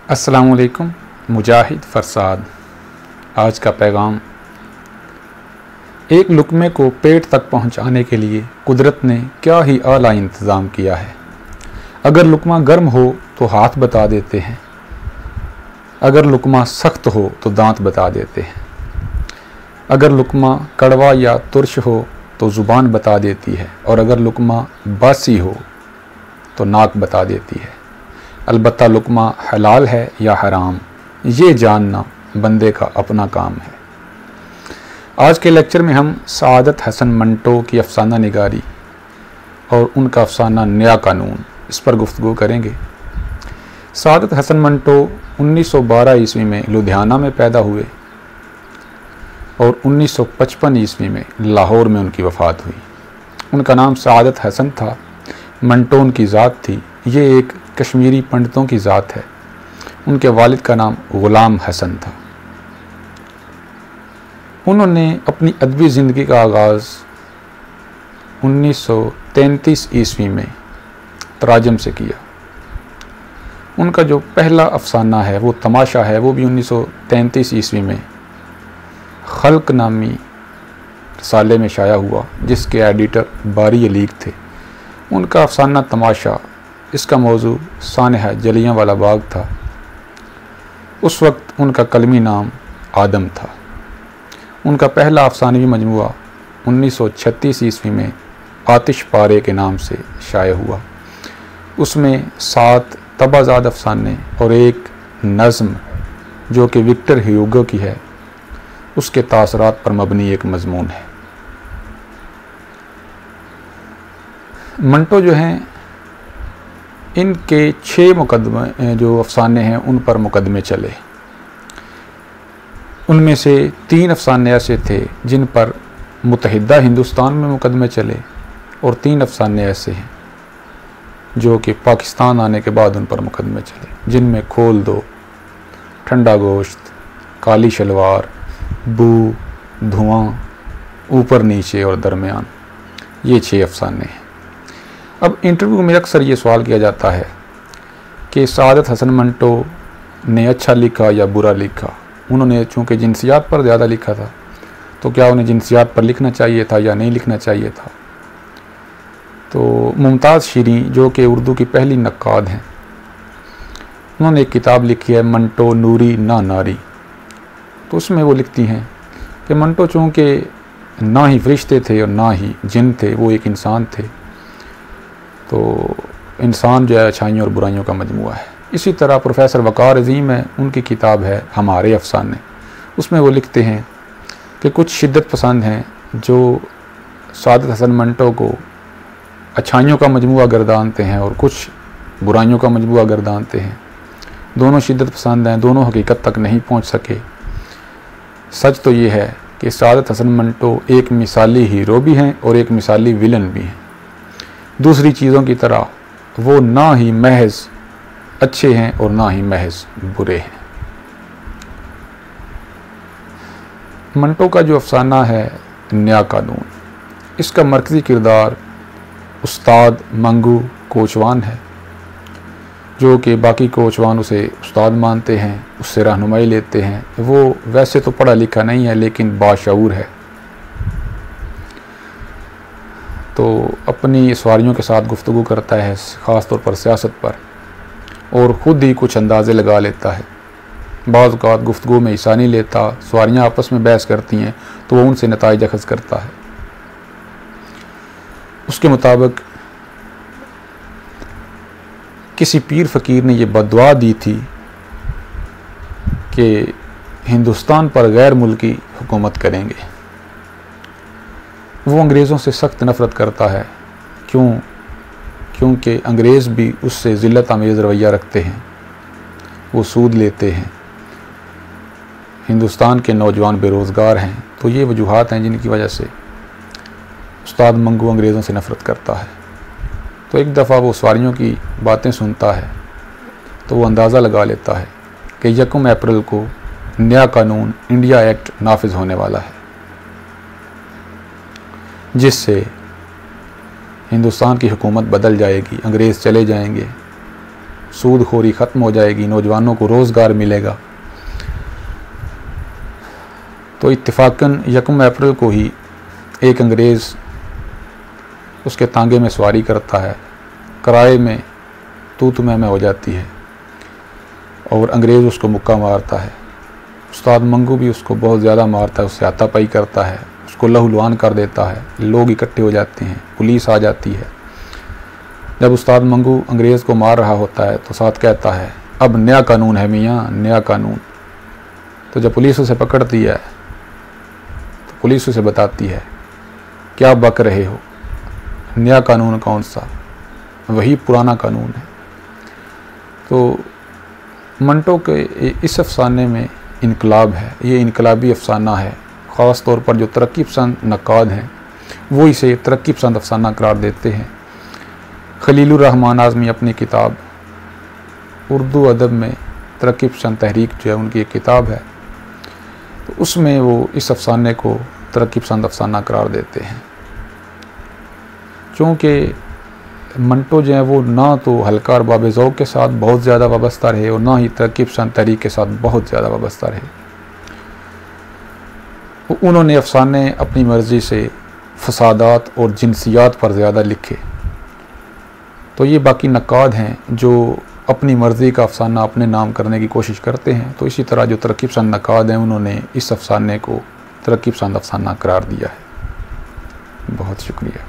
अस्सलामुअलैकुम। मुजाहिद फरसाद। आज का पैगाम। एक लुक़्मे को पेट तक पहुंचाने के लिए कुदरत ने क्या ही आला इंतज़ाम किया है। अगर लुक़्मा गर्म हो तो हाथ बता देते हैं, अगर लुक़्मा सख्त हो तो दांत बता देते हैं, अगर लुक़्मा कड़वा या तुर्श हो तो ज़ुबान बता देती है, और अगर लुक़्मा बासी हो तो नाक बता देती है। अलबत्ता लुक़्मा हलाल है या हराम, ये जानना बंदे का अपना काम है। आज के लेक्चर में हम सआदत हसन मंटो की अफसाना निगारी और उनका अफसाना नया कानून, इस पर गुफ्तगू करेंगे। सआदत हसन मंटो 1912 ईस्वी में लुधियाना में पैदा हुए और 1955 ईस्वी में लाहौर में उनकी वफ़ात हुई। उनका नाम सआदत हसन था, मंटो उनकी ज़ात थी। ये एक कश्मीरी पंडितों की ज़ात है। उनके वालिद का नाम ग़ुलाम हसन था। उन्होंने अपनी अदबी ज़िंदगी का आगाज़ 1933 ईस्वी में तराजम से किया। उनका जो पहला अफसाना है वो तमाशा है, वो भी 1933 ईस्वी में खल्क नामी रसाले में शाया हुआ, जिसके एडिटर बारी अलीक थे। उनका अफसाना तमाशा, इसका मौजू सानहा जलियांवाला बाग था। उस वक्त उनका कलमी नाम आदम था। उनका पहला अफसानवी मजमुआ 1936 ईस्वी में आतिश पारे के नाम से शाया हुआ। उसमें 7 तबाज़ाद अफसाने और एक नज़्म जो कि विक्टर ह्यूगो की है, उसके तासरात पर मबनी एक मजमून है। मंटो जो हैं, इनके 6 मुकदमे जो अफसाने हैं उन पर मुकदमे चले। उनमें से 3 अफसाने ऐसे थे जिन पर मुत्तहिदा हिंदुस्तान में मुकदमे चले, और 3 अफसाने ऐसे हैं जो कि पाकिस्तान आने के बाद उन पर मुकदमे चले, जिनमें खोल दो, ठंडा गोश्त, काली शलवार, बू, धुआं, ऊपर नीचे और दरमियान, ये 6 अफसाने हैं। अब इंटरव्यू में अक्सर ये सवाल किया जाता है कि सआदत हसन मंटो ने अच्छा लिखा या बुरा लिखा। उन्होंने चूँकि जिनसियात पर ज़्यादा लिखा था, तो क्या उन्हें जिनसियात पर लिखना चाहिए था या नहीं लिखना चाहिए था। तो मुमताज़ शीरी, जो कि उर्दू की पहली नक्काद हैं, उन्होंने एक किताब लिखी है मंटो नूरी ना नारी। तो उसमें वो लिखती हैं कि मंटो चूँकि ना ही फरिश्ते थे और ना ही जिन थे, वो एक इंसान थे। तो इंसान जो है अच्छाइयों और बुराइयों का मजमुआ है। इसी तरह प्रोफेसर वक़ार अज़ीम है, उनकी किताब है हमारे अफसाने। उसमें वो लिखते हैं कि कुछ शिद्दत पसंद हैं जो सआदत हसन मंटो को अच्छाइयों का मजमुआ गर्दानते हैं और कुछ बुराइयों का मजमुआ गर्दानते हैं। दोनों शिद्दत पसंद हैं, दोनों हकीकत तक नहीं पहुँच सके। सच तो ये है कि सआदत हसन मंटो एक मिसाली हीरो भी हैं और एक मिसाली विलन भी हैं। दूसरी चीज़ों की तरह वो ना ही महज अच्छे हैं और ना ही महज बुरे हैं। मंटो का जो अफसाना है नया कानून, इसका मरकज़ी किरदार उस्ताद मंगू कोचवान है, जो कि बाकी कोचवान उसे उस्ताद मानते हैं, उससे रहनुमाई लेते हैं। वो वैसे तो पढ़ा लिखा नहीं है, लेकिन बाशऊर है। तो अपनी सवारियों के साथ गुफ्तगू करता है, ख़ास तौर पर सियासत पर, और ख़ुद ही कुछ अंदाज़े लगा लेता है। बाज़ औक़ात गुफ्तगू में हिस्सा नहीं लेता। सवारियाँ आपस में बहस करती हैं तो वो उनसे नताइज अख़ज़ करता है। उसके मुताबिक किसी पीर फ़कीर ने यह बद्दुआ दी थी कि हिंदुस्तान पर गैर मुल्की हुकूमत करेंगे। वो अंग्रेज़ों से सख्त नफ़रत करता है। क्योंकि अंग्रेज़ भी उससे ज़िल्लत आमेज़ रवैया रखते हैं, वो सूद लेते हैं, हिंदुस्तान के नौजवान बेरोज़गार हैं। तो ये वजूहात हैं जिनकी वजह से उस्ताद मंगू अंग्रेज़ों से नफ़रत करता है। तो एक दफ़ा वो सवारियों की बातें सुनता है तो वो अंदाज़ा लगा लेता है कि 1 अप्रैल को नया कानून इंडिया एक्ट नाफिज होने वाला है, जिससे हिंदुस्तान की हुकूमत बदल जाएगी, अंग्रेज़ चले जाएंगे सूदखोरी ख़त्म हो जाएगी, नौजवानों को रोज़गार मिलेगा। तो इत्तेफाकन 1 अप्रैल को ही एक अंग्रेज़ उसके तांगे में सवारी करता है, किराए में तू तुम्हें हो जाती है और अंग्रेज़ उसको मुक्का मारता है। उस्ताद मंगू भी उसको बहुत ज़्यादा मारता है, उससे हाथापाई करता है, उसको लहूलुहान कर देता है। लोग इकट्ठे हो जाते हैं, पुलिस आ जाती है। जब उस्ताद मंगू अंग्रेज़ को मार रहा होता है तो साथ कहता है, अब नया कानून है मियाँ, नया कानून। तो जब पुलिस उसे पकड़ती है तो पुलिस उसे बताती है, क्या बक रहे हो, नया कानून कौन सा, वही पुराना कानून है। तो मंटो के इस अफसाने में इनकलाब है, ये इनकलाबी अफसाना है। ख़ास तौर पर जो तरक्की पसंद नक्काद हैं वो इसे तरक्की पसंद अफसाना करार देते हैं। खलीलुर रहमान आज़मी अपनी किताब उर्दू अदब में तरक्की पसंद तहरीक जो है उनकी एक किताब है, तो उसमें वो इस अफसाने को तरक्की पसंद अफसाना करार देते हैं। चूँकि मंटो जो है वो ना तो हल्का और बाब ज़ौक़ के साथ बहुत ज़्यादा वाबस्ता रहे और ना ही तरक्की पसंद तहरीक के साथ बहुत ज़्यादा वाबस्ता रहे। उन्होंने अफसाने अपनी मर्ज़ी से फसादात और जिनसियात पर ज़्यादा लिखे। तो ये बाकी नक्काद हैं जो अपनी मर्ज़ी का अफसाना अपने नाम करने की कोशिश करते हैं। तो इसी तरह जो तरक्की पसंद नक्काद हैं उन्होंने इस अफसाने को तरक्की पसंद अफसाना करार दिया है। बहुत शुक्रिया।